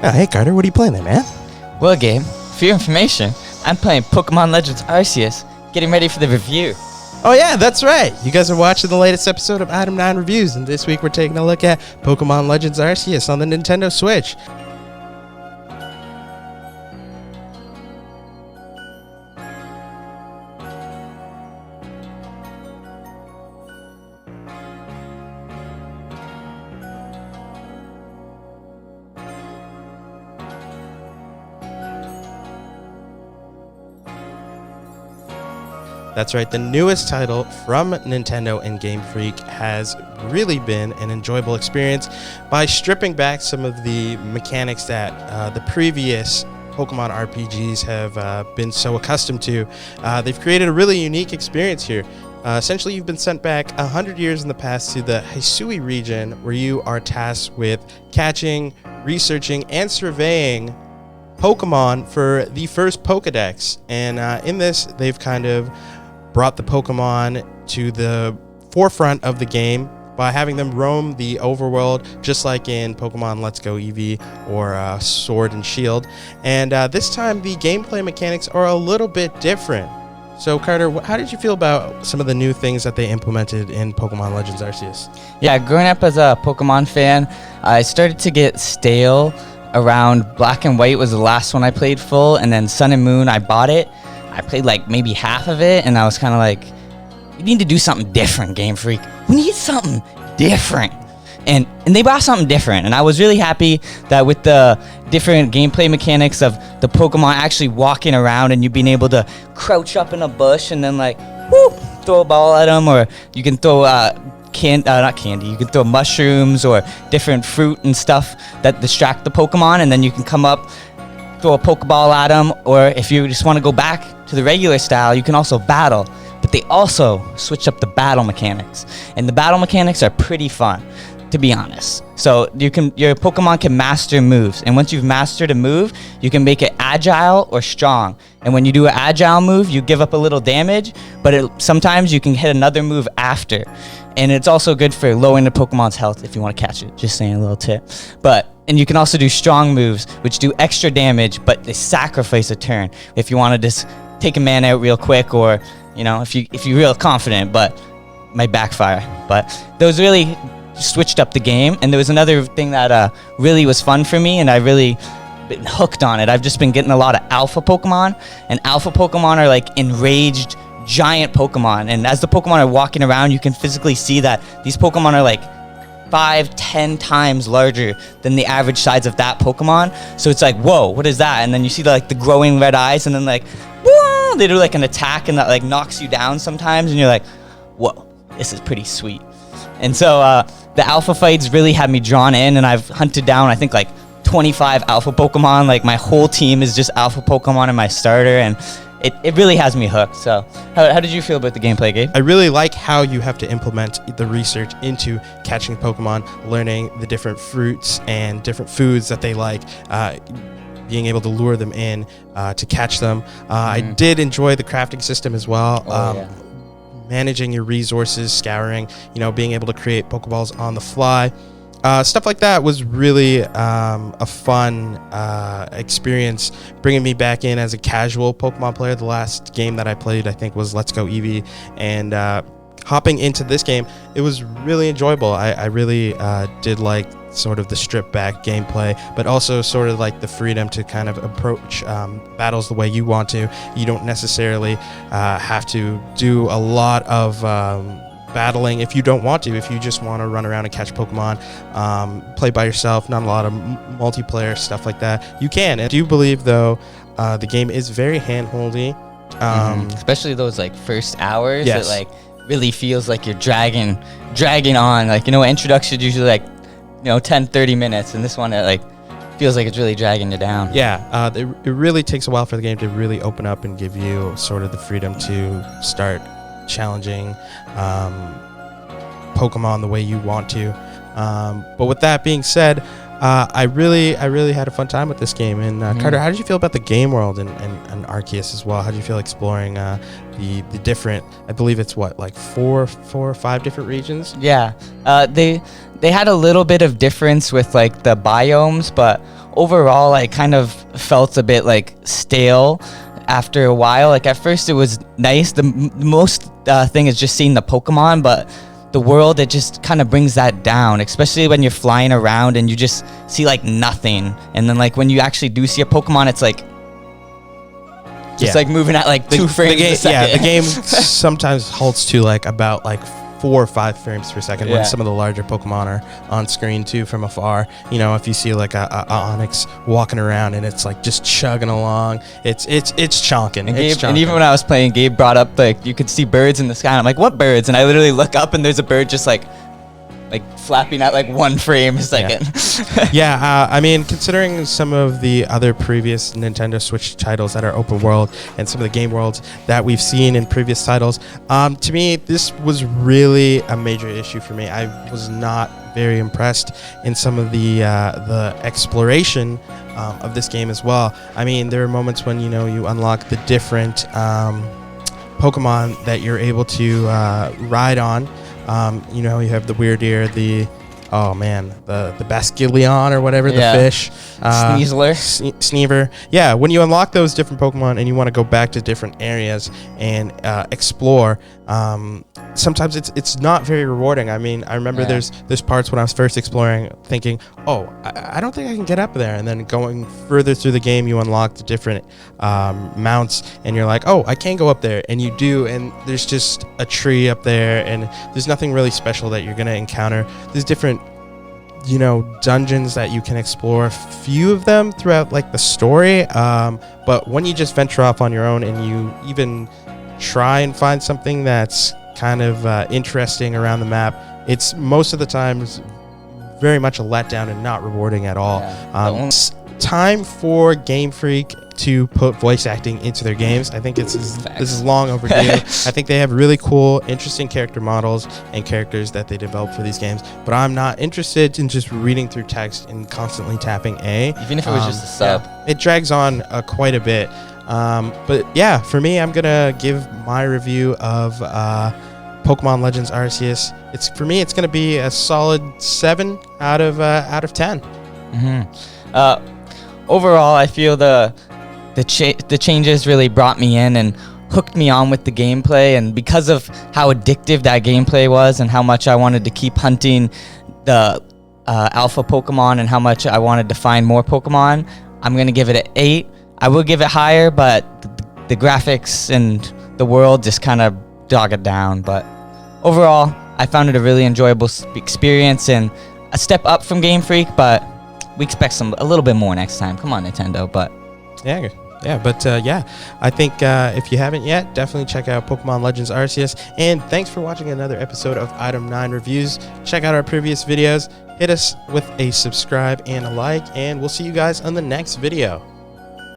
Oh, hey Carter, what are you playing there, man? Well, Gabe, for your information, I'm playing Pokémon Legends Arceus, getting ready for the review. Oh yeah, that's right. You guys are watching the latest episode of Item 9 Reviews, and this week we're taking a look at Pokémon Legends Arceus on the Nintendo Switch. That's right, the newest title from Nintendo and Game Freak has really been an enjoyable experience by stripping back some of the mechanics that the previous Pokemon RPGs have been so accustomed to. They've created a really unique experience here. Essentially, you've been sent back 100 years in the past to the Hisui region, where you are tasked with catching, researching, and surveying Pokemon for the first Pokédex. And in this, they've kind of brought the Pokemon to the forefront of the game by having them roam the overworld, just like in Pokemon Let's Go Eevee or Sword and Shield. And this time, the gameplay mechanics are a little bit different. So, Carter, how did you feel about some of the new things that they implemented in Pokemon Legends Arceus? Yeah, growing up as a Pokemon fan, I started to get stale around Black and White was the last one I played full, and then Sun and Moon, I bought it. I played like maybe half of it, and I was kind of like, you need to do something different, Game Freak. We need something different. And they brought something different, and I was really happy that with the different gameplay mechanics of the Pokemon actually walking around and you being able to crouch up in a bush and then like, whoop, throw a ball at them, or you can throw not candy, you can throw mushrooms or different fruit and stuff that distract the Pokemon, and then you can come up, throw a Pokeball at them, or if you just want to go back to the regular style, you can also battle. But they also switch up the battle mechanics, and the battle mechanics are pretty fun, to be honest. So your Pokemon can master moves, and once you've mastered a move, you can make it agile or strong. And when you do an agile move, you give up a little damage, but sometimes you can hit another move after. And it's also good for lowering the Pokemon's health if you want to catch it. Just saying, a little tip. And you can also do strong moves, which do extra damage, but they sacrifice a turn if you want to just take a man out real quick, or if you're real confident, but might backfire. But those really switched up the game. And there was another thing that really was fun for me, and I really been hooked on it. I've just been getting a lot of alpha Pokemon, and alpha Pokemon are like enraged giant Pokemon, and as the Pokemon are walking around, you can physically see that these Pokemon are like 5-10 times larger than the average size of that Pokemon. So it's like, whoa, what is that? And then you see the growing red eyes, and then like, whoa, they do like an attack, and that like knocks you down sometimes, and you're like, whoa, this is pretty sweet. And so the alpha fights really had me drawn in, and I've hunted down, I think, like 25 alpha Pokemon. Like my whole team is just alpha Pokemon in my starter, and it really has me hooked. So how did you feel about the gameplay, Gabe? I really like how you have to implement the research into catching Pokemon, learning the different fruits and different foods that they like, being able to lure them in to catch them. I did enjoy the crafting system as well. Managing your resources, scouring, being able to create Pokeballs on the fly. Stuff like that was really a fun experience, bringing me back in as a casual Pokemon player. The last game that I played, I think, was Let's Go Eevee, and hopping into this game, it was really enjoyable. I really did like sort of the stripped back gameplay, but also sort of like the freedom to kind of approach battles the way you want to. You don't necessarily have to do a lot of battling if you don't want to. If you just want to run around and catch Pokemon, play by yourself, not a lot of multiplayer stuff like that, you can. And I do believe, though, the game is very hand-holdy. Especially those like first hours. Yes. It like really feels like you're dragging on. Like, introduction usually like 10-30 minutes, and this one it like feels like it's really dragging you down. Yeah, it really takes a while for the game to really open up and give you sort of the freedom to start challenging Pokemon the way you want to. But with that being said, I really had a fun time with this game. And Carter, how did you feel about the game world and Arceus as well? How did you feel exploring the different, I believe it's like four or five different regions? Yeah, they had a little bit of difference with like the biomes, but overall I kind of felt a bit like stale after a while. Like at first it was nice. The most thing is just seeing the Pokemon, but the world, it just kind of brings that down, especially when you're flying around and you just see like nothing. And then like when you actually do see a Pokemon, it's like just like moving at like 2 frames a second. Yeah, the game sometimes halts to like about like 4 or 5 frames per second when some of the larger Pokemon are on screen too from afar. You know, if you see like a Onix walking around and it's like just chugging along, it's chonking. And even when I was playing, Gabe brought up like you could see birds in the sky. And I'm like, what birds? And I literally look up and there's a bird just like flapping at like 1 frame a second. I mean, considering some of the other previous Nintendo Switch titles that are open world and some of the game worlds that we've seen in previous titles, to me, this was really a major issue for me. I was not very impressed in some of the exploration of this game as well. I mean, there are moments when, you know, you unlock the different Pokemon that you're able to ride on. You know, you have the weird ear, the Basculeon or whatever, the fish. Sneever. Yeah, when you unlock those different Pokemon and you want to go back to different areas and explore, sometimes it's not very rewarding. I mean, I remember there's parts when I was first exploring thinking, I don't think I can get up there. And then going further through the game, you unlock the different mounts and you're like, I can go up there. And you do, and there's just a tree up there and there's nothing really special that you're going to encounter. There's different, you know, dungeons that you can explore, a few of them throughout like the story. But when you just venture off on your own and you even try and find something that's kind of interesting around the map, it's most of the times very much a letdown and not rewarding at all. It's time for Game Freak to put voice acting into their games. I think this is long overdue. I think they have really cool, interesting character models and characters that they develop for these games, but I'm not interested in just reading through text and constantly tapping A. Even if it was just a sub. It drags on quite a bit. But yeah, for me, I'm gonna give my review of Pokemon Legends Arceus. It's gonna be a solid 7 out of 10. Overall, I feel the changes really brought me in and hooked me on with the gameplay, and because of how addictive that gameplay was and how much I wanted to keep hunting the alpha Pokemon and how much I wanted to find more Pokemon, I'm gonna give it an 8. I will give it higher, but the graphics and the world just kind of dog it down. But overall, I found it a really enjoyable experience and a step up from Game Freak, but we expect a little bit more next time. Come on, Nintendo. But I think if you haven't yet, definitely check out Pokemon Legends Arceus. And thanks for watching another episode of Item 9 Reviews. Check out our previous videos. Hit us with a subscribe and a like, and we'll see you guys on the next video.